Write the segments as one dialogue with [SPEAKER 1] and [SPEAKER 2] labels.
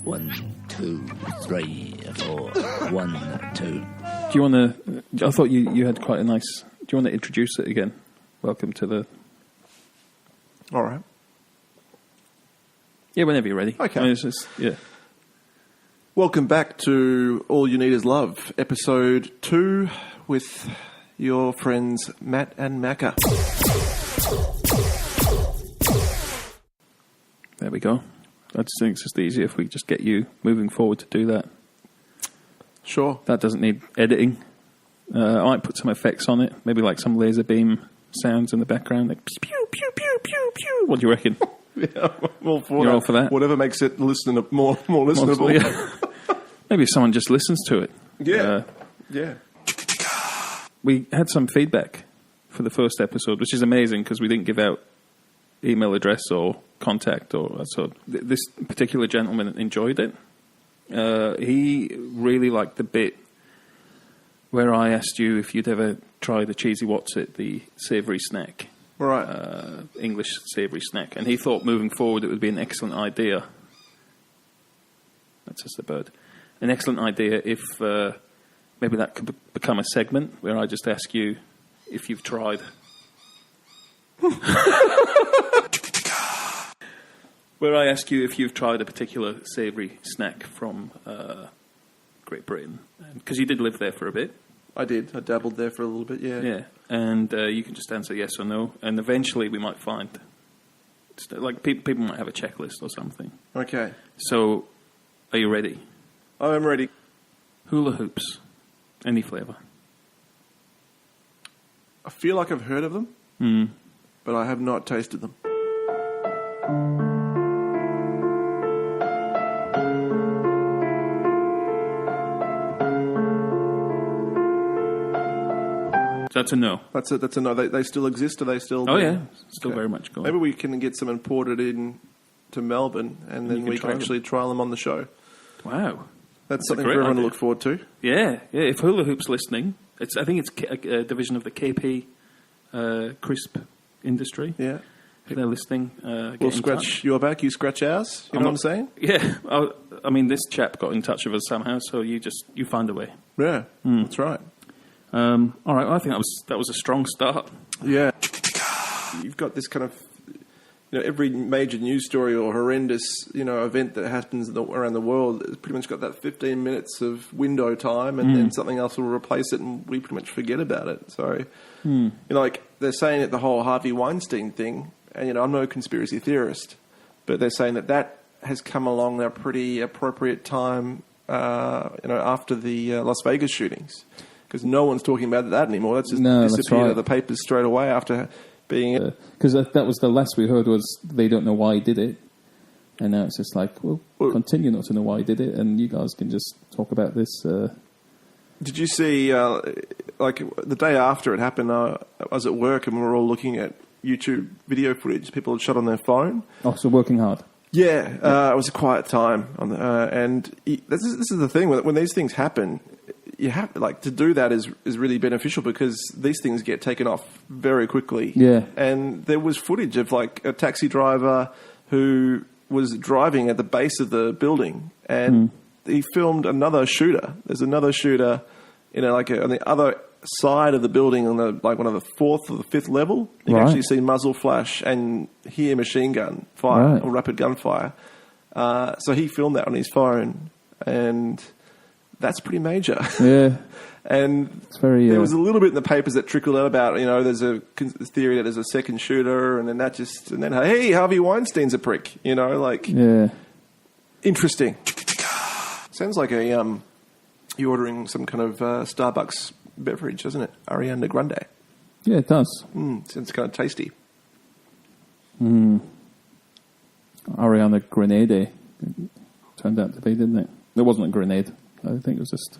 [SPEAKER 1] 1, 2, 3, 4. 1, 2.
[SPEAKER 2] Do you want to... I thought you had quite a nice... Do you want to introduce it again? Welcome to the...
[SPEAKER 3] All right.
[SPEAKER 2] Yeah, whenever you're ready.
[SPEAKER 3] Okay.
[SPEAKER 2] I mean, it's just, yeah.
[SPEAKER 3] Welcome back to All You Need Is Love, episode 2 with your friends Matt and Macca.
[SPEAKER 2] There we go. I just think it's just easier if we just get you moving forward to do that.
[SPEAKER 3] Sure.
[SPEAKER 2] That doesn't need editing. I might put some effects on it, maybe like some laser beam sounds in the background, like pew, pew, pew, pew, pew. What do you reckon?
[SPEAKER 3] Yeah, I'm all for
[SPEAKER 2] You're
[SPEAKER 3] that.
[SPEAKER 2] all for that?
[SPEAKER 3] Whatever makes it more listenable.
[SPEAKER 2] Yeah. Maybe someone just listens to it.
[SPEAKER 3] Yeah. Yeah.
[SPEAKER 2] We had some feedback for the first episode, which is amazing because we didn't give out email address or contact or so. This particular gentleman enjoyed it. He really liked the bit where I asked you if you'd ever tried the cheesy What's-It, the savoury snack.
[SPEAKER 3] Right.
[SPEAKER 2] English savoury snack. And he thought moving forward it would be an excellent idea. That's just a bird. An excellent idea if maybe that could become a segment where I just ask you if you've tried. Where I ask you if you've tried a particular savoury snack from Great Britain. Because you did live there for a bit.
[SPEAKER 3] I did. I dabbled there for a little bit, yeah.
[SPEAKER 2] Yeah, and you can just answer yes or no, and eventually we might find, like, people might have a checklist or something.
[SPEAKER 3] Okay.
[SPEAKER 2] So, are you ready?
[SPEAKER 3] I am ready.
[SPEAKER 2] Hula hoops, any flavour.
[SPEAKER 3] I feel like I've heard of them, but I have not tasted them.
[SPEAKER 2] That's a no.
[SPEAKER 3] That's a no. They still exist? Are they still...
[SPEAKER 2] Oh, yeah. Still very much going.
[SPEAKER 3] Maybe we can get some imported in to Melbourne, and then we can actually trial them on the show.
[SPEAKER 2] Wow.
[SPEAKER 3] That's something for everyone to look forward to.
[SPEAKER 2] Yeah. If Hula Hoop's listening, I think it's a division of the KP crisp industry.
[SPEAKER 3] Yeah.
[SPEAKER 2] If they're listening,
[SPEAKER 3] We'll scratch your back, you scratch ours. You know what I'm saying?
[SPEAKER 2] Yeah. I mean, this chap got in touch with us somehow, so you find a way.
[SPEAKER 3] Yeah, that's right.
[SPEAKER 2] All right, well, I think that was a strong start.
[SPEAKER 3] Yeah. You've got this kind of, every major news story or horrendous, event that happens around the world, it's pretty much got that 15 minutes of window time, and then something else will replace it, and we pretty much forget about it. So, like they're saying that the whole Harvey Weinstein thing, and I'm no conspiracy theorist, but they're saying that has come along at a pretty appropriate time, after the Las Vegas shootings. Because no one's talking about that anymore. That's just disappeared out of the papers straight away after being...
[SPEAKER 2] Because that was the last we heard was they don't know why he did it. And now it's just like, well, continue not to know why he did it, and you guys can just talk about this.
[SPEAKER 3] Did you see, like, the day after it happened, I was at work and we were all looking at YouTube video footage people had shot on their phone.
[SPEAKER 2] Oh, so working hard.
[SPEAKER 3] Yeah, it was a quiet time. And this is the thing, when these things happen... You have to do that is really beneficial because these things get taken off very quickly.
[SPEAKER 2] Yeah.
[SPEAKER 3] And there was footage of a taxi driver who was driving at the base of the building and he filmed another shooter. There's another shooter, on the other side of the building on one of the fourth or the fifth level. You can actually see muzzle flash and hear machine gun fire or rapid gunfire. So he filmed that on his phone and. That's pretty major. Yeah. And
[SPEAKER 2] it's very,
[SPEAKER 3] there was a little bit in the papers that trickled out about, there's a theory that there's a second shooter, and then hey, Harvey Weinstein's a prick,
[SPEAKER 2] Yeah.
[SPEAKER 3] Interesting. Sounds like you're ordering some kind of Starbucks beverage, doesn't it? Ariana Grande.
[SPEAKER 2] Yeah, it does.
[SPEAKER 3] Sounds kind of tasty.
[SPEAKER 2] Ariana Grenade turned out to be, didn't it? It wasn't a grenade. I think it was just...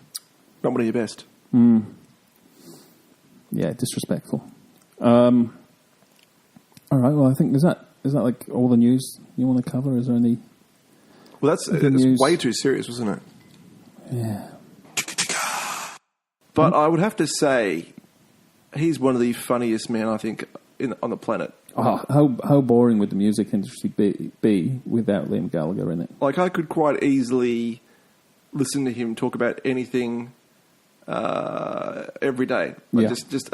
[SPEAKER 3] Not one of your best.
[SPEAKER 2] Yeah, disrespectful. All right, well, I think... Is that like all the news you want to cover? Is there any...
[SPEAKER 3] Well, it's way too serious, wasn't it?
[SPEAKER 2] Yeah.
[SPEAKER 3] But I would have to say, he's one of the funniest men, I think, on the planet.
[SPEAKER 2] Oh, how boring would the music industry be without Liam Gallagher in it?
[SPEAKER 3] Like, I could quite easily listen to him talk about anything every day. Like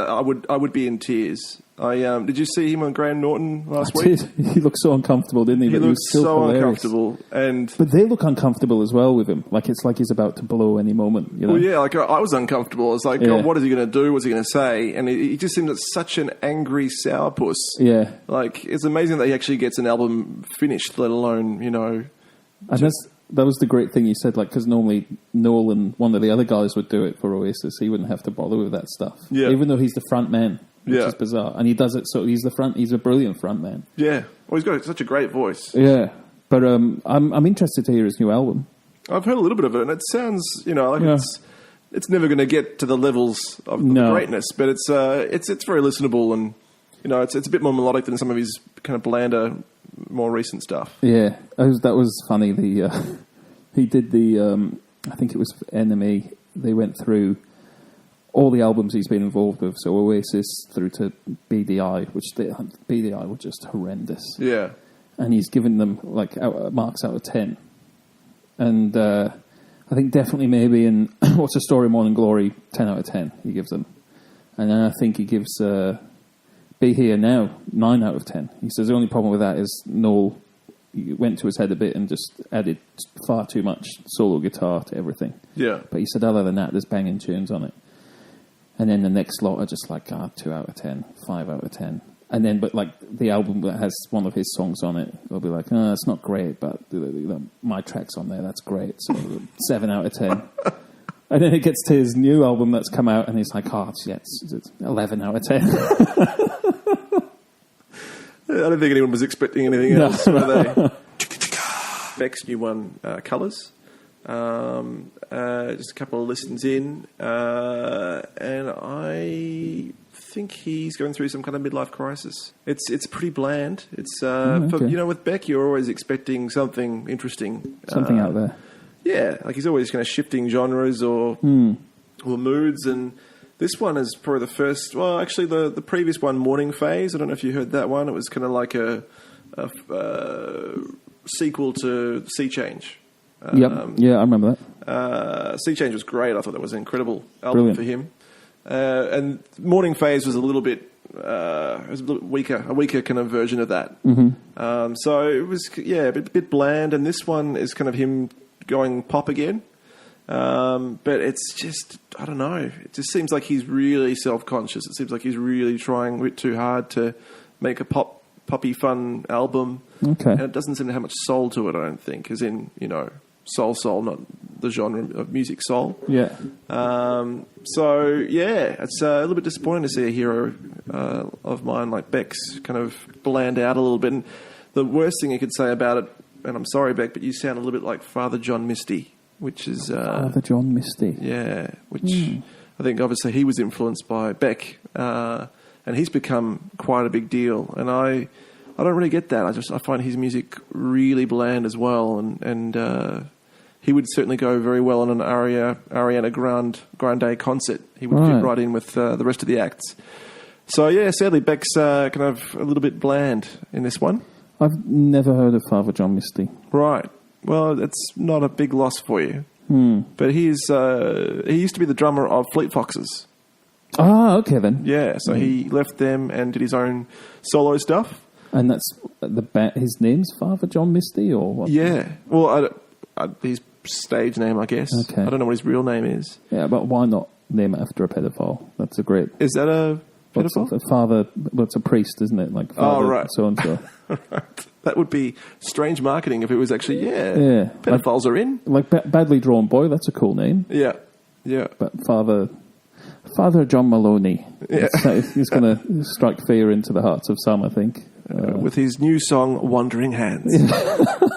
[SPEAKER 3] I would be in tears. Did you see him on Graham Norton last week?
[SPEAKER 2] He looked so uncomfortable, didn't he?
[SPEAKER 3] He
[SPEAKER 2] But
[SPEAKER 3] looked
[SPEAKER 2] was still
[SPEAKER 3] so
[SPEAKER 2] hilarious.
[SPEAKER 3] uncomfortable,
[SPEAKER 2] But they look uncomfortable as well with him. Like it's like he's about to blow any moment. You know?
[SPEAKER 3] Well, yeah, like I was uncomfortable. I was like,
[SPEAKER 2] Yeah.
[SPEAKER 3] God, what is he going to do? What's he going to say? And he just seemed like such an angry sourpuss.
[SPEAKER 2] Yeah.
[SPEAKER 3] Like, it's amazing that he actually gets an album finished, let alone,
[SPEAKER 2] And that was the great thing he said, like, because normally Noel and one of the other guys would do it for Oasis. He wouldn't have to bother with that stuff.
[SPEAKER 3] Yeah.
[SPEAKER 2] Even though he's the front man, which
[SPEAKER 3] Yeah.
[SPEAKER 2] is bizarre. And he does it so he's a brilliant front man.
[SPEAKER 3] Yeah. Well, he's got such a great voice.
[SPEAKER 2] Yeah. But I'm interested to hear his new album.
[SPEAKER 3] I've heard a little bit of it, and it sounds, like
[SPEAKER 2] Yeah.
[SPEAKER 3] it's never going to get to the levels of
[SPEAKER 2] No.
[SPEAKER 3] greatness, but it's very listenable, and it's a bit more melodic than some of his kind of blander, more recent stuff.
[SPEAKER 2] Yeah, that was funny. He did I think it was NME. They went through all the albums he's been involved with, so Oasis through to BDI, which BDI were just horrendous.
[SPEAKER 3] Yeah.
[SPEAKER 2] And he's given them marks out of 10. And I think definitely maybe in What's the Story, Morning Glory, 10 out of 10 he gives them. And then I think he gives Be Here Now 9 out of 10. He says the only problem with that is Noel went to his head a bit and just added far too much solo guitar to everything.
[SPEAKER 3] Yeah.
[SPEAKER 2] But he said other than that, there's banging tunes on it. And then the next lot are just like 2 out of 10, 5 out of 10. And then, but like the album that has one of his songs on it, they'll be like, it's not great, but my track's on there, that's great. So 7 out of 10. And then it gets to his new album that's come out, and he's like, it's 11 out of 10.
[SPEAKER 3] I don't think anyone was expecting anything else, were they? Beck's new one, Colours. Just a couple of listens in, and I think he's going through some kind of midlife crisis. It's pretty bland. It's
[SPEAKER 2] okay.
[SPEAKER 3] with Beck, you're always expecting something interesting,
[SPEAKER 2] Something out there.
[SPEAKER 3] Yeah, like he's always kind of shifting genres or moods, and this one is probably the first. Well, actually, the previous one, Morning Phase. I don't know if you heard that one. It was kind of like a sequel to Sea Change.
[SPEAKER 2] Yeah, I remember that.
[SPEAKER 3] Sea Change was great. I thought that was an incredible album for him. And Morning Phase was a little bit weaker, a weaker kind of version of that. Mm-hmm. So it was, a bit bland. And this one is kind of him going pop again. But it's just, I don't know. It just seems like he's really self-conscious. It seems like he's really trying a bit too hard to make a poppy fun album.
[SPEAKER 2] Okay.
[SPEAKER 3] And it doesn't seem to have much soul to it, I don't think, as in, soul, not the genre of music soul.
[SPEAKER 2] Yeah.
[SPEAKER 3] So, it's a little bit disappointing to see a hero of mine like Beck's kind of bland out a little bit. And the worst thing you could say about it, and I'm sorry, Beck, but you sound a little bit like Father John Misty, which is...
[SPEAKER 2] Father John Misty.
[SPEAKER 3] Yeah, which I think obviously he was influenced by Beck, and he's become quite a big deal. And I don't really get that. I find his music really bland as well, and he would certainly go very well on an Ariana Grande concert. He would fit right in with the rest of the acts. So sadly Beck's kind of a little bit bland in this one.
[SPEAKER 2] I've never heard of Father John Misty.
[SPEAKER 3] Right. Well, it's not a big loss for you. But he used to be the drummer of Fleet Foxes.
[SPEAKER 2] Ah, okay then.
[SPEAKER 3] Yeah, so he left them and did his own solo stuff.
[SPEAKER 2] And that's his name's Father John Misty, or what?
[SPEAKER 3] Yeah. Well, his stage name, I guess.
[SPEAKER 2] Okay.
[SPEAKER 3] I don't know what his real name is.
[SPEAKER 2] Yeah, but why not name it after a pedophile? That's a great...
[SPEAKER 3] Is that a pedophile?
[SPEAKER 2] It's a priest, isn't it? Like Father so-and-so.
[SPEAKER 3] Right. That would be strange marketing if it was actually, pedophiles are in.
[SPEAKER 2] Like Badly Drawn Boy, that's a cool name.
[SPEAKER 3] Yeah. Yeah.
[SPEAKER 2] But Father John Maloney.
[SPEAKER 3] Yeah.
[SPEAKER 2] He's going to strike fear into the hearts of some, I think.
[SPEAKER 3] With his new song, Wandering Hands.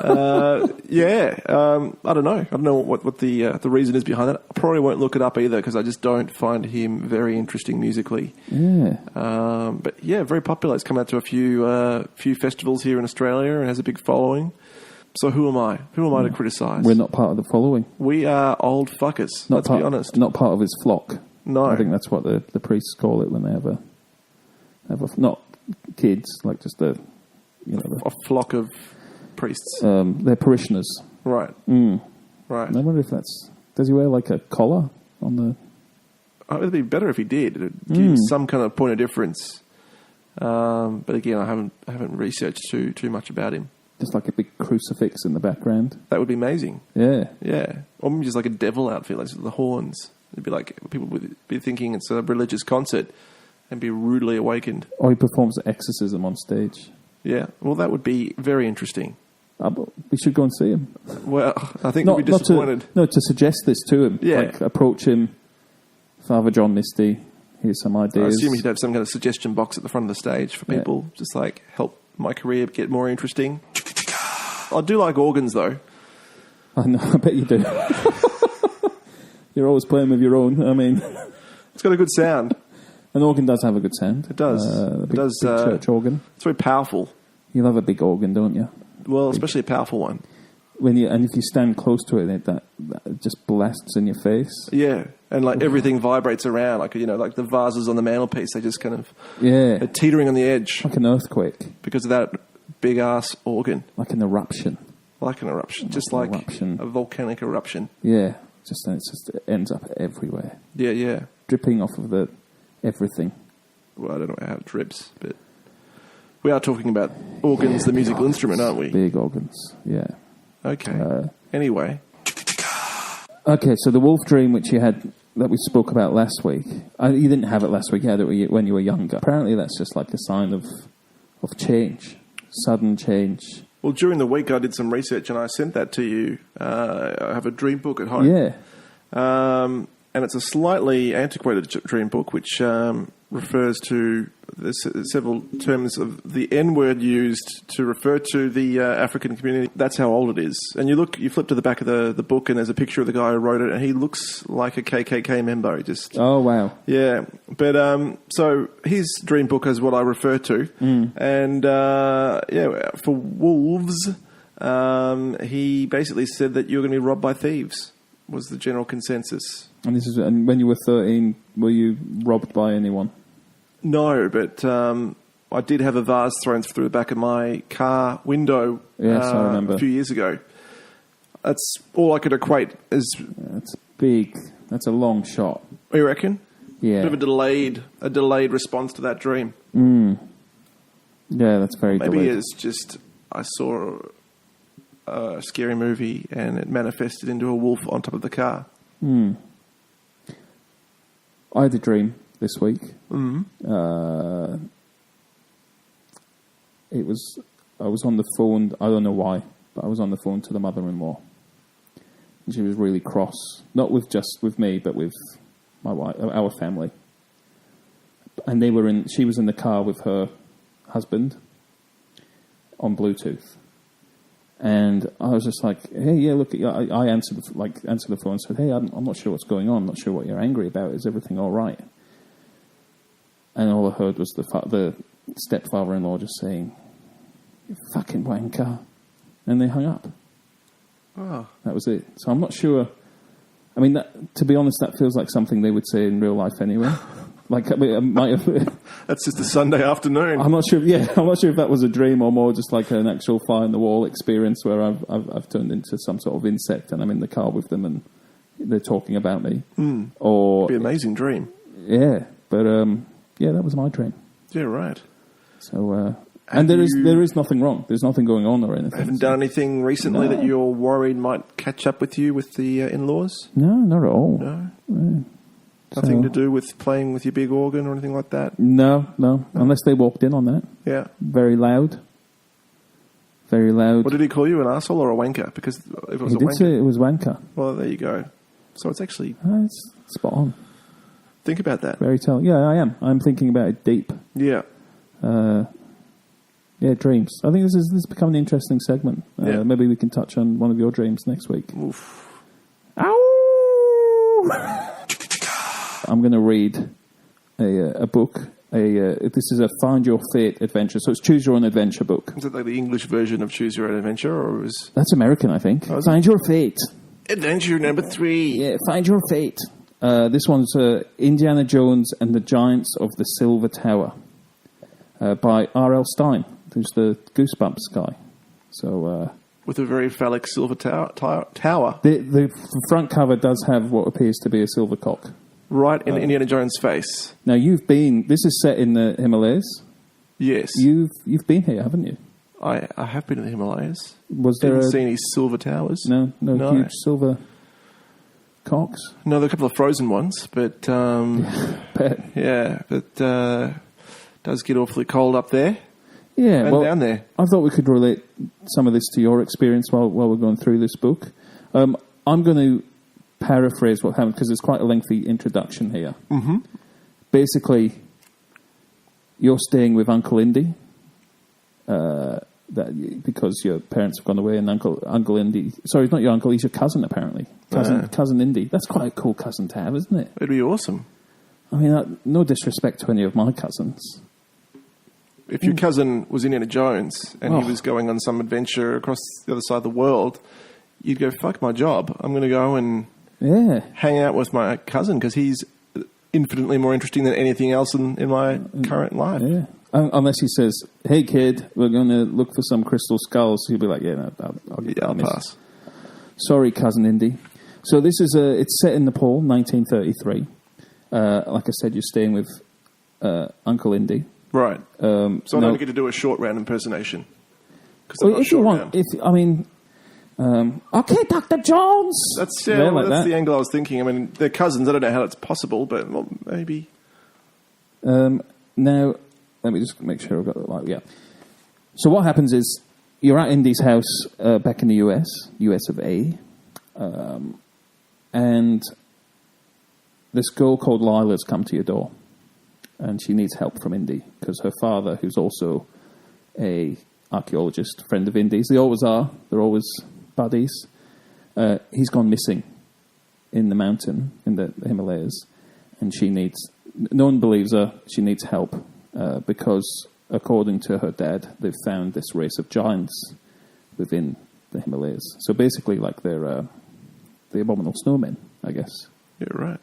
[SPEAKER 3] I don't know. I don't know what the reason is behind that. I probably won't look it up either because I just don't find him very interesting musically.
[SPEAKER 2] Yeah.
[SPEAKER 3] But very popular. It's come out to a few festivals here in Australia and has a big following. So who am I? Who am I to criticise?
[SPEAKER 2] We're not part of the following.
[SPEAKER 3] We are old fuckers, let's be honest.
[SPEAKER 2] Not part of his flock.
[SPEAKER 3] No.
[SPEAKER 2] I think that's what the priests call it when they have a not kids, like just the,
[SPEAKER 3] A flock of priests.
[SPEAKER 2] their parishioners.
[SPEAKER 3] Right. Right.
[SPEAKER 2] And I wonder if does he wear like a collar on the...
[SPEAKER 3] Oh, it'd be better if he did. It'd give some kind of point of difference. But again, I haven't researched too much about him.
[SPEAKER 2] Just like a big crucifix in the background.
[SPEAKER 3] That would be amazing.
[SPEAKER 2] Yeah.
[SPEAKER 3] Yeah. Or maybe just like a devil outfit, like the horns. It'd be like people would be thinking it's a religious concert and be rudely awakened.
[SPEAKER 2] Or he performs exorcism on stage.
[SPEAKER 3] Yeah. Well, that would be very interesting.
[SPEAKER 2] We should go and see him.
[SPEAKER 3] Well, I think we'd be disappointed.
[SPEAKER 2] To suggest this to him.
[SPEAKER 3] Yeah.
[SPEAKER 2] Like, approach him. Father John Misty, here's some ideas.
[SPEAKER 3] I assume he'd have some kind of suggestion box at the front of the stage for people. Just like, help my career get more interesting. I do like organs, though.
[SPEAKER 2] I know, I bet you do. You're always playing with your own. I mean...
[SPEAKER 3] It's got a good sound.
[SPEAKER 2] An organ does have a good sound.
[SPEAKER 3] It does.
[SPEAKER 2] Big church organ.
[SPEAKER 3] It's very powerful.
[SPEAKER 2] You love a big organ, don't you?
[SPEAKER 3] Well, especially a powerful one.
[SPEAKER 2] And if you stand close to it, that just blasts in your face.
[SPEAKER 3] Yeah, and like everything vibrates around, like like the vases on the mantelpiece. They just kind of
[SPEAKER 2] they're
[SPEAKER 3] teetering on the edge
[SPEAKER 2] like an earthquake
[SPEAKER 3] because of that big ass organ.
[SPEAKER 2] Like an eruption.
[SPEAKER 3] Like an eruption, just like a volcanic eruption.
[SPEAKER 2] Yeah, it ends up everywhere.
[SPEAKER 3] Yeah.
[SPEAKER 2] Dripping off of everything.
[SPEAKER 3] Well, I don't know how it drips, but we are talking about organs, the musical instrument, aren't we?
[SPEAKER 2] Big organs, yeah.
[SPEAKER 3] Okay. Anyway.
[SPEAKER 2] Okay, so the wolf dream, which you had, that we spoke about last week. You didn't have it last week, you had it when you were younger. Apparently that's just like a sign of change, sudden change.
[SPEAKER 3] Well, during the week I did some research and I sent that to you. I have a dream book at home.
[SPEAKER 2] Yeah.
[SPEAKER 3] And it's a slightly antiquated dream book, which refers to several terms of the N-word used to refer to the African community. That's how old it is. And you flip to the back of the book, and there's a picture of the guy who wrote it, and he looks like a KKK member.
[SPEAKER 2] Oh, wow.
[SPEAKER 3] Yeah. But so his dream book is what I refer to. And for wolves, he basically said that you're going to be robbed by thieves, was the general consensus.
[SPEAKER 2] And when you were 13, were you robbed by anyone?
[SPEAKER 3] No, but I did have a vase thrown through the back of my car window
[SPEAKER 2] Yes, I remember.
[SPEAKER 3] a few years ago. That's all I could equate as...
[SPEAKER 2] That's big. That's a long shot.
[SPEAKER 3] You reckon?
[SPEAKER 2] Yeah.
[SPEAKER 3] Bit of a delayed response to that dream.
[SPEAKER 2] Yeah, that's very
[SPEAKER 3] Maybe
[SPEAKER 2] delayed.
[SPEAKER 3] it's just I saw a scary movie and it manifested into a wolf on top of the car.
[SPEAKER 2] I had a dream this week. I was on the phone, I don't know why, but I was on the phone to the mother-in-law. And she was really cross. Not with me, but with my wife, our family. And she was in the car with her husband on Bluetooth. And I was just like, hey, yeah, look, I answered the phone and said, hey, I'm not sure what's going on. I'm not sure what you're angry about. Is everything all right? And all I heard was the stepfather-in-law just saying, you fucking wanker. And they hung up.
[SPEAKER 3] Oh.
[SPEAKER 2] That was it. So I'm not sure. I mean, to be honest, that feels like something they would say in real life anyway. Like, I mean, it might have...
[SPEAKER 3] That's just a Sunday afternoon.
[SPEAKER 2] I'm not sure. I'm not sure if that was a dream or more just like an actual fly on the wall experience where I've turned into some sort of insect and I'm in the car with them and they're talking about me. Or
[SPEAKER 3] It'd be an amazing dream.
[SPEAKER 2] Yeah, but that was my dream.
[SPEAKER 3] Yeah, right.
[SPEAKER 2] So and there is nothing wrong. There's nothing going on or anything.
[SPEAKER 3] Haven't done anything recently that you're worried might catch up with you with the in-laws?
[SPEAKER 2] No, not at all.
[SPEAKER 3] No. Nothing to do with playing with your big organ or anything like that?
[SPEAKER 2] No. Unless they walked in on that.
[SPEAKER 3] Yeah.
[SPEAKER 2] Very loud.
[SPEAKER 3] What did he call you, an arsehole or a wanker? Because if it was
[SPEAKER 2] he did say it was wanker.
[SPEAKER 3] Well, there you go. So it's actually...
[SPEAKER 2] It's spot on.
[SPEAKER 3] Think about that.
[SPEAKER 2] Very telling. Yeah, I am. I'm thinking about it deep.
[SPEAKER 3] Yeah.
[SPEAKER 2] Dreams. I think this is becoming an interesting segment.
[SPEAKER 3] Yeah.
[SPEAKER 2] Maybe we can touch on one of your dreams next week.
[SPEAKER 3] Oof.
[SPEAKER 2] Ow! I'm going to read a book. This is a Find Your Fate adventure. So it's Choose Your Own Adventure book.
[SPEAKER 3] Is it like the English version of Choose Your Own Adventure, or is...
[SPEAKER 2] That's American, I think. Find Your Fate.
[SPEAKER 3] Adventure number 3.
[SPEAKER 2] Yeah, Find Your Fate. This one's Indiana Jones and the Giants of the Silver Tower. by R.L. Stein, who's the Goosebumps guy. So
[SPEAKER 3] With a very phallic silver tower.
[SPEAKER 2] the front cover does have what appears to be a silver cock.
[SPEAKER 3] Right in Indiana Jones' face.
[SPEAKER 2] Now this is set in the Himalayas.
[SPEAKER 3] Yes.
[SPEAKER 2] You've been here, haven't you?
[SPEAKER 3] I have been in the Himalayas.
[SPEAKER 2] Was there
[SPEAKER 3] Didn't see any silver towers.
[SPEAKER 2] no huge silver cocks?
[SPEAKER 3] No, there are a couple of frozen ones, but
[SPEAKER 2] Bet.
[SPEAKER 3] yeah, but does get awfully cold up there
[SPEAKER 2] Yeah,
[SPEAKER 3] and
[SPEAKER 2] well,
[SPEAKER 3] down there.
[SPEAKER 2] I thought we could relate some of this to your experience while we're going through this book. I'm going to paraphrase what happened because there's quite a lengthy introduction here. Mm-hmm. Basically, you're staying with Uncle Indy because your parents have gone away, and Uncle Indy. Sorry, not your uncle. He's your cousin, apparently. Cousin Indy. That's quite a cool cousin to have, isn't it?
[SPEAKER 3] It'd be awesome.
[SPEAKER 2] I mean, no disrespect to any of my cousins.
[SPEAKER 3] If your cousin was Indiana Jones and he was going on some adventure across the other side of the world, you'd go, fuck my job. I'm going to go and hang out with my cousin because he's infinitely more interesting than anything else in my current life.
[SPEAKER 2] Yeah. Unless he says, hey, kid, we're going to look for some crystal skulls. He'll be like, yeah, no, I'll
[SPEAKER 3] pass.
[SPEAKER 2] Sorry, Cousin Indy. So this is it's set in Nepal, 1933. Like I said, you're staying with Uncle Indy.
[SPEAKER 3] Right. So I don't get to do a short round impersonation.
[SPEAKER 2] If you want, okay, Dr. Jones.
[SPEAKER 3] That's
[SPEAKER 2] like
[SPEAKER 3] that's the angle I was thinking. I mean, they're cousins. I don't know how that's possible, but well, maybe.
[SPEAKER 2] Now, let me just make sure I've got that right. Yeah. So what happens is you're at Indy's house back in the US of A, and this girl called Lila's come to your door, and she needs help from Indy because her father, who's also a archaeologist, friend of Indy's, they always are. They're always buddies. He's gone missing in the mountain in the Himalayas, and no one believes her. She needs help because, according to her dad, they've found this race of giants within the Himalayas. So basically, like they're the abominable snowmen, I guess.
[SPEAKER 3] Yeah, right.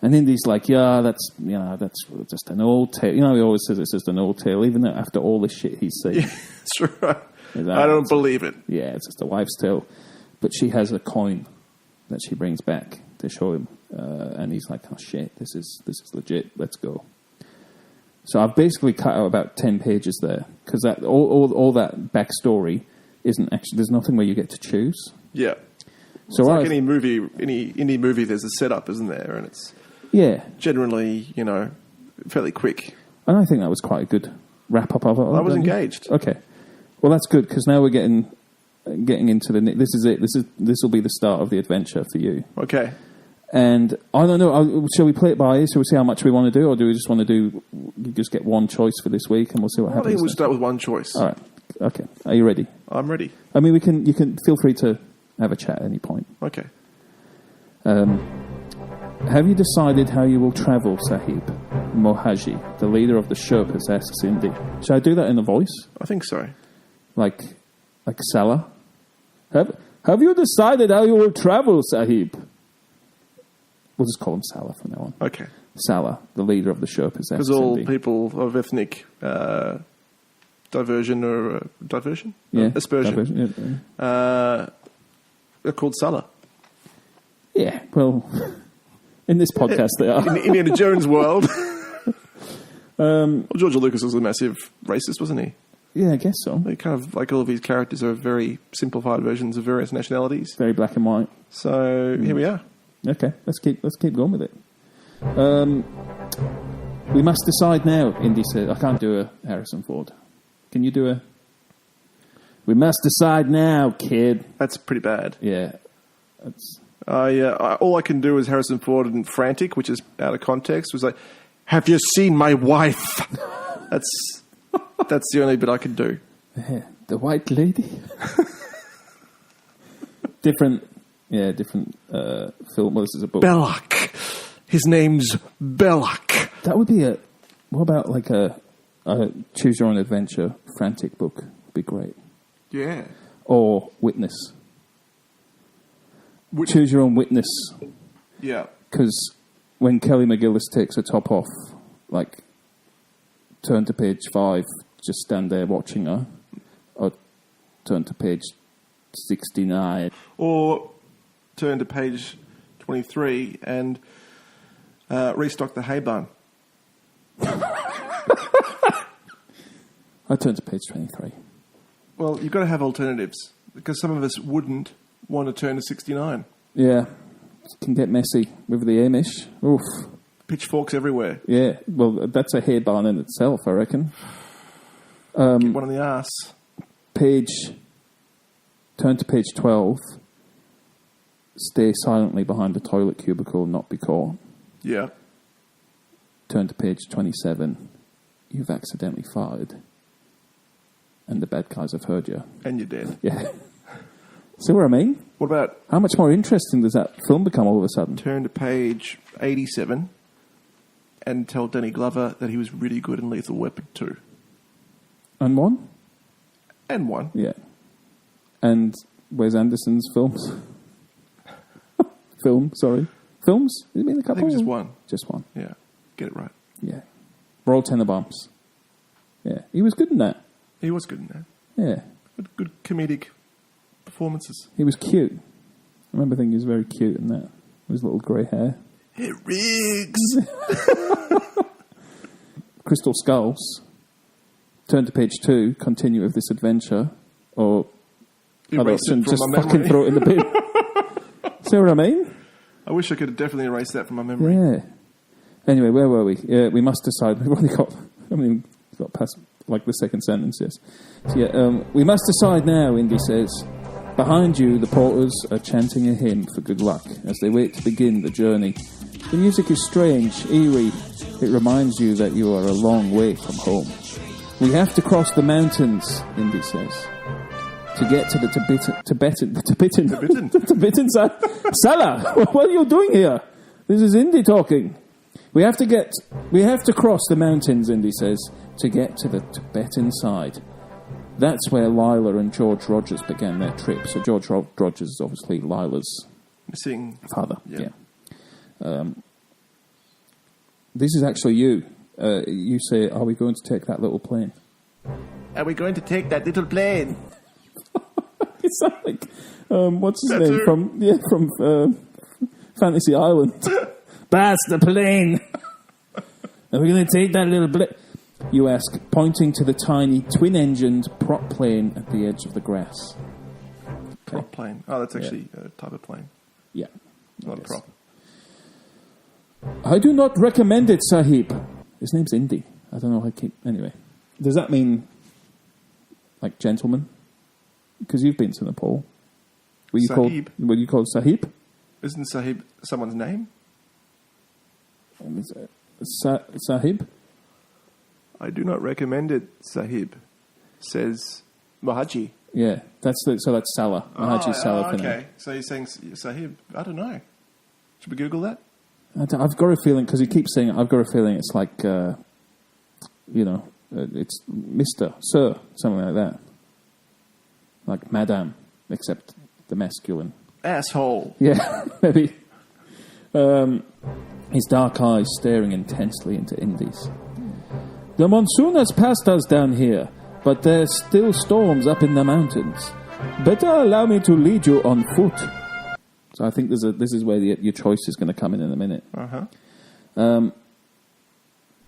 [SPEAKER 2] And Indy's like, that's just an old tale. You know, he always says it's just an old tale, even after all the shit he's saying.
[SPEAKER 3] Yeah, that's right. I don't believe it.
[SPEAKER 2] Yeah, it's just a wife's tale. But she has a coin that she brings back to show him, and he's like, "Oh shit, this is legit. Let's go." So I've basically cut out about 10 pages there because that all that backstory isn't actually. There's nothing where you get to choose.
[SPEAKER 3] Yeah.
[SPEAKER 2] So
[SPEAKER 3] it's like any indie movie, there's a setup, isn't there? And it's generally, fairly quick.
[SPEAKER 2] And I think that was quite a good wrap up of it.
[SPEAKER 3] I was engaged.
[SPEAKER 2] Okay, well that's good because now we're getting into this is it. This will be the start of the adventure for you.
[SPEAKER 3] Okay.
[SPEAKER 2] And I don't know. Shall we play it by ear? Shall we see how much we want to do, or do we just want to just get one choice for this week, and we'll see what happens?
[SPEAKER 3] I think we'll start with one choice.
[SPEAKER 2] All right. Okay. Are you ready?
[SPEAKER 3] I'm ready.
[SPEAKER 2] I mean, you can feel free to have a chat at any point.
[SPEAKER 3] Okay.
[SPEAKER 2] Have you decided how you will travel, Sahib? Mohaji, the leader of the Sherpas, asks Indy. Should I do that in a voice?
[SPEAKER 3] I think so.
[SPEAKER 2] Like Salah? Have you decided how you will travel, Sahib? We'll just call him Salah from now on.
[SPEAKER 3] Okay.
[SPEAKER 2] Salah, the leader of the Sherpas, asks
[SPEAKER 3] Because all
[SPEAKER 2] Indy.
[SPEAKER 3] people of ethnic diversion or diversion?
[SPEAKER 2] Yeah.
[SPEAKER 3] Aspersion.
[SPEAKER 2] Diversion, yeah.
[SPEAKER 3] They're called Salah.
[SPEAKER 2] Yeah, well, in this podcast they are.
[SPEAKER 3] In Indiana Jones world. George Lucas was a massive racist, wasn't he?
[SPEAKER 2] Yeah, I guess so.
[SPEAKER 3] They kind of, like all of his characters are very simplified versions of various nationalities.
[SPEAKER 2] Very black and white.
[SPEAKER 3] So here we are. Okay,
[SPEAKER 2] let's keep going with it. We must decide now, Indy said. I can't do a Harrison Ford. Can you do a... We must decide now, kid.
[SPEAKER 3] That's pretty bad.
[SPEAKER 2] Yeah.
[SPEAKER 3] All I can do is Harrison Ford and Frantic, which is out of context, was like, have you seen my wife? That's the only bit I can do.
[SPEAKER 2] The white lady? different film. Well, this is a book.
[SPEAKER 3] Belloc. His name's Belloc.
[SPEAKER 2] That would be what about like a Choose Your Own Adventure Frantic book? Would be great.
[SPEAKER 3] Yeah.
[SPEAKER 2] Or Witness. Choose Your Own Witness.
[SPEAKER 3] Yeah.
[SPEAKER 2] Because when Kelly McGillis takes her top off, like turn to page 5, just stand there watching her, or turn to page 69.
[SPEAKER 3] Or turn to page 23 and restock the hay barn.
[SPEAKER 2] I turn to page 23.
[SPEAKER 3] Well, you've got to have alternatives, because some of us wouldn't want to turn to 69.
[SPEAKER 2] Yeah, it can get messy with the Amish. Oof.
[SPEAKER 3] Pitchforks everywhere.
[SPEAKER 2] Yeah, well, that's a hay barn in itself, I reckon.
[SPEAKER 3] Get one in the arse.
[SPEAKER 2] Turn to page 12. Stay silently behind the toilet cubicle, not be caught.
[SPEAKER 3] Yeah.
[SPEAKER 2] Turn to page 27. You've accidentally farted. And the bad guys have heard you.
[SPEAKER 3] And you're dead.
[SPEAKER 2] Yeah. See what I mean?
[SPEAKER 3] What about
[SPEAKER 2] How much more interesting does that film become all of a sudden?
[SPEAKER 3] turn to page 87 and tell Danny Glover that he was really good in Lethal Weapon 2.
[SPEAKER 2] And one?
[SPEAKER 3] And 1.
[SPEAKER 2] Yeah. And Wes Anderson's films? Films? Has it been a couple?
[SPEAKER 3] I think just 1.
[SPEAKER 2] Just one.
[SPEAKER 3] Yeah. Get it right.
[SPEAKER 2] Yeah. Royal Tenenbaums. Yeah. He was good in that.
[SPEAKER 3] He was good in that.
[SPEAKER 2] Yeah.
[SPEAKER 3] Good comedic performances.
[SPEAKER 2] He was cute. I remember thinking he was very cute in that. With his little grey hair.
[SPEAKER 3] Hey, Riggs!
[SPEAKER 2] Crystal Skulls. Turn to page 2. Continue with this adventure. Or other
[SPEAKER 3] Erase it
[SPEAKER 2] option,
[SPEAKER 3] from
[SPEAKER 2] just
[SPEAKER 3] my
[SPEAKER 2] fucking
[SPEAKER 3] memory.
[SPEAKER 2] throw it in the bin. See what I mean?
[SPEAKER 3] I wish I could have definitely erased that from my memory.
[SPEAKER 2] Yeah. Anyway, where were we? We must decide. We've only got... we've got past... like the second sentence, yes. So, yeah, we must decide now, Indy says. Behind you, the porters are chanting a hymn for good luck as they wait to begin the journey. The music is strange, eerie. It reminds you that you are a long way from home. We have to cross the mountains, Indy says, to get to the Tibetan Salah, what are you doing here? This is Indy talking. We have to cross the mountains, Indy says, to get to the Tibetan side. That's where Lila and George Rogers began their trip. So George Rogers is obviously Lila's
[SPEAKER 3] Missing
[SPEAKER 2] father.
[SPEAKER 3] Yeah.
[SPEAKER 2] This is actually you. You say, are we going to take that little plane?
[SPEAKER 3] Are we going to take that little plane?
[SPEAKER 2] It's like, what's his
[SPEAKER 3] That's
[SPEAKER 2] name? From Fantasy Island. That's the plane. Are we going to take that little plane? You ask, pointing to the tiny twin-engined prop plane at the edge of the grass.
[SPEAKER 3] Prop plane. Oh, that's actually a type of plane.
[SPEAKER 2] Yeah.
[SPEAKER 3] Not a
[SPEAKER 2] Yes.
[SPEAKER 3] prop.
[SPEAKER 2] I do not recommend it, Sahib. His name's Indy. I don't know how I keep... Anyway. Does that mean, like, gentleman? Because you've been to Nepal. Were you
[SPEAKER 3] Sahib.
[SPEAKER 2] called Sahib?
[SPEAKER 3] Isn't Sahib someone's name?
[SPEAKER 2] Sahib?
[SPEAKER 3] I do not recommend it, Sahib, says Mahaji.
[SPEAKER 2] Yeah, that's Salah. Mahaji Salah.
[SPEAKER 3] Okay, so you're saying Sahib. I don't know. Should we Google that?
[SPEAKER 2] I've got a feeling, because he keeps saying it, I've got a feeling it's like, it's Mr., Sir, something like that. Like Madame, except the masculine.
[SPEAKER 3] Asshole.
[SPEAKER 2] Yeah, maybe. His dark eyes staring intensely into Indy's. The monsoon has passed us down here, but there's still storms up in the mountains. Better allow me to lead you on foot. So I think this is where your choice is going to come in a minute.
[SPEAKER 3] Uh-huh.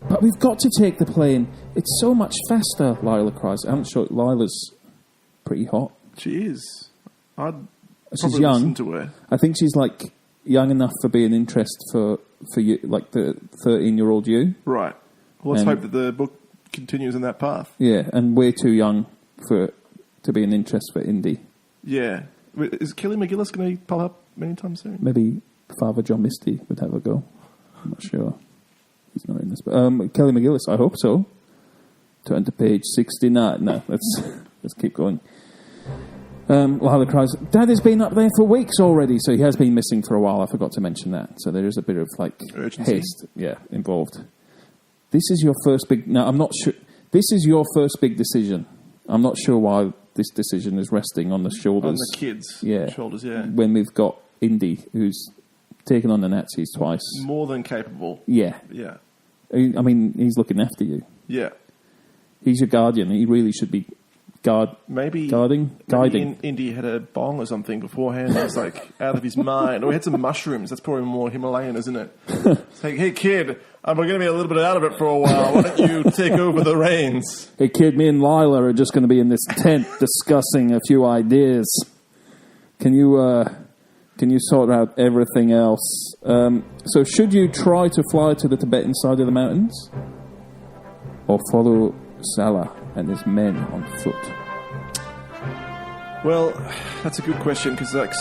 [SPEAKER 2] But we've got to take the plane. It's so much faster, Lila cries. I'm sure Lila's pretty hot.
[SPEAKER 3] She is. I'd
[SPEAKER 2] She's
[SPEAKER 3] probably
[SPEAKER 2] young.
[SPEAKER 3] listen to her.
[SPEAKER 2] I think she's like young enough for being interest for you, like the 13-year-old you.
[SPEAKER 3] Right. Well, let's
[SPEAKER 2] And-
[SPEAKER 3] hope that the book continues in that path.
[SPEAKER 2] Yeah, and we're too young to be an interest for Indy.
[SPEAKER 3] Yeah. Is Kelly McGillis going to pop up many times soon?
[SPEAKER 2] Maybe Father John Misty would have a go. I'm not sure. He's not in this. But Kelly McGillis, I hope so. Turn to page 69. No, let's keep going. Lila cries, Dad has been up there for weeks already, so he has been missing for a while. I forgot to mention that. So there is a bit of like
[SPEAKER 3] Urgency.
[SPEAKER 2] haste, involved. This is your first big... No, I'm not sure... This is your first big decision. I'm not sure why this decision is resting on the shoulders...
[SPEAKER 3] On the kids'
[SPEAKER 2] Yeah.
[SPEAKER 3] shoulders, yeah.
[SPEAKER 2] When we've got Indy, who's taken on the Nazis twice.
[SPEAKER 3] More than capable.
[SPEAKER 2] Yeah.
[SPEAKER 3] Yeah.
[SPEAKER 2] I mean, he's looking after you.
[SPEAKER 3] Yeah.
[SPEAKER 2] He's your guardian. He really should be guiding.
[SPEAKER 3] Indy had a bong or something beforehand. He was like out of his mind. Or he had some mushrooms. That's probably more Himalayan, isn't it? It's like, hey kid, we're going to be a little bit out of it for a while. Why don't you take over the reins?
[SPEAKER 2] Hey kid, me and Lila are just going to be in this tent discussing a few ideas. Can you sort out everything else? So should you try to fly to the Tibetan side of the mountains? Or follow Salah and his men on foot?
[SPEAKER 3] Well, that's a good question, because like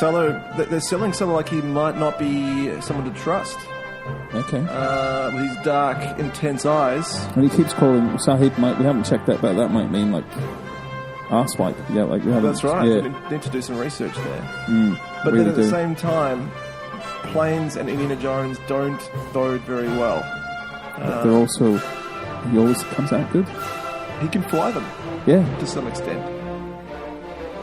[SPEAKER 3] they're selling Salah like he might not be someone to trust.
[SPEAKER 2] Okay.
[SPEAKER 3] With his dark, intense eyes.
[SPEAKER 2] And he keeps calling Sahib, we haven't checked that, but that might mean like arsewipe. Yeah, like we haven't.
[SPEAKER 3] That's right.
[SPEAKER 2] Yeah.
[SPEAKER 3] We need to do some research there. But
[SPEAKER 2] really
[SPEAKER 3] then at the same time, planes and Indiana Jones don't bode very well.
[SPEAKER 2] They're also, he always comes out good.
[SPEAKER 3] He can fly them.
[SPEAKER 2] Yeah.
[SPEAKER 3] To some extent.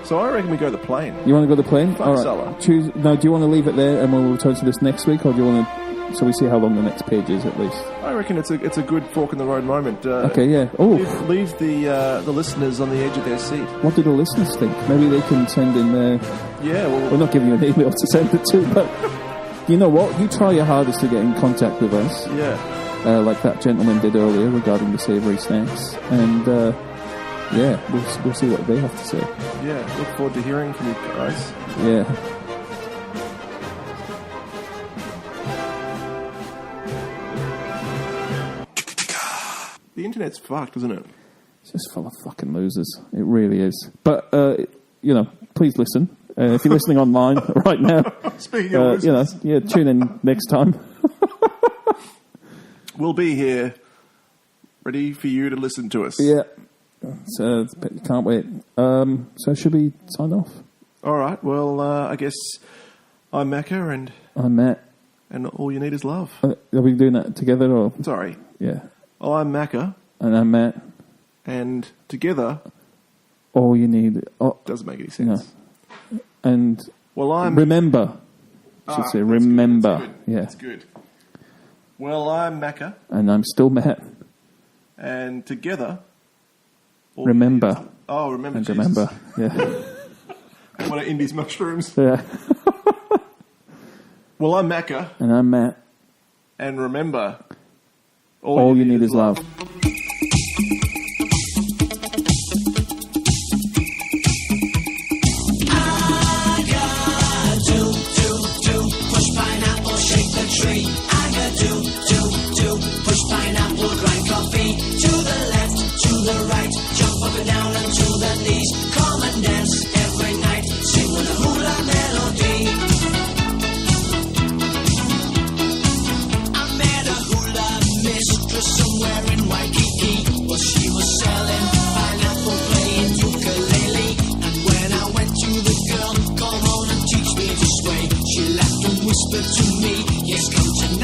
[SPEAKER 3] So I reckon we go the plane.
[SPEAKER 2] You want to go the plane?
[SPEAKER 3] Fuck
[SPEAKER 2] all right.
[SPEAKER 3] Salah.
[SPEAKER 2] Choose. Now, do you want to leave it there and we'll return to this next week, or do you want to? So we see how long the next page is at least.
[SPEAKER 3] I reckon it's a good fork in the road moment.
[SPEAKER 2] Okay, yeah. Oh,
[SPEAKER 3] leave the listeners on the edge of their seat.
[SPEAKER 2] What do the listeners think? Maybe they can send in their.
[SPEAKER 3] Yeah, well,
[SPEAKER 2] we're not giving you an email to send it to, but you know what? You try your hardest to get in contact with us.
[SPEAKER 3] Yeah.
[SPEAKER 2] Like that gentleman did earlier regarding the savoury snacks, and yeah, we'll see what they have to say.
[SPEAKER 3] Yeah, look forward to hearing from you guys.
[SPEAKER 2] Yeah.
[SPEAKER 3] The internet's fucked, isn't it?
[SPEAKER 2] It's just full of fucking losers. It really is. But, please listen. If you're listening online right now,
[SPEAKER 3] speaking of losers.
[SPEAKER 2] Tune in next time.
[SPEAKER 3] We'll be here, ready for you to listen to us.
[SPEAKER 2] Yeah. So, can't wait. So should we sign off?
[SPEAKER 3] All right. Well, I guess I'm Macca and...
[SPEAKER 2] I'm Matt.
[SPEAKER 3] And all you need is love.
[SPEAKER 2] Are we doing that together or...
[SPEAKER 3] Sorry.
[SPEAKER 2] Yeah.
[SPEAKER 3] I'm Macca.
[SPEAKER 2] And I'm Matt.
[SPEAKER 3] And together...
[SPEAKER 2] All you need...
[SPEAKER 3] doesn't make any sense.
[SPEAKER 2] No. And...
[SPEAKER 3] Well, I'm...
[SPEAKER 2] Remember. I should say remember.
[SPEAKER 3] Good.
[SPEAKER 2] Yeah.
[SPEAKER 3] That's good. Well, I'm Macca.
[SPEAKER 2] And I'm still Matt.
[SPEAKER 3] And together...
[SPEAKER 2] Remember.
[SPEAKER 3] Remember.
[SPEAKER 2] And
[SPEAKER 3] Jesus.
[SPEAKER 2] remember. Yeah.
[SPEAKER 3] One of Indy's mushrooms.
[SPEAKER 2] Yeah.
[SPEAKER 3] Well, I'm Macca.
[SPEAKER 2] And I'm Matt.
[SPEAKER 3] And remember...
[SPEAKER 2] All you need is love.
[SPEAKER 4] I got do, push pineapple, shake the tree. I got do, push pineapple, grind coffee. To the left, to the right, jump up and down and to the knees. Come and dance every night, sing with a hula melody. I met a hula mistress somewhere in Waikiki. Well, she was selling pineapple, playing ukulele. And when I went to the girl, come on and teach me to sway, she laughed and whispered to me, yes, come tonight.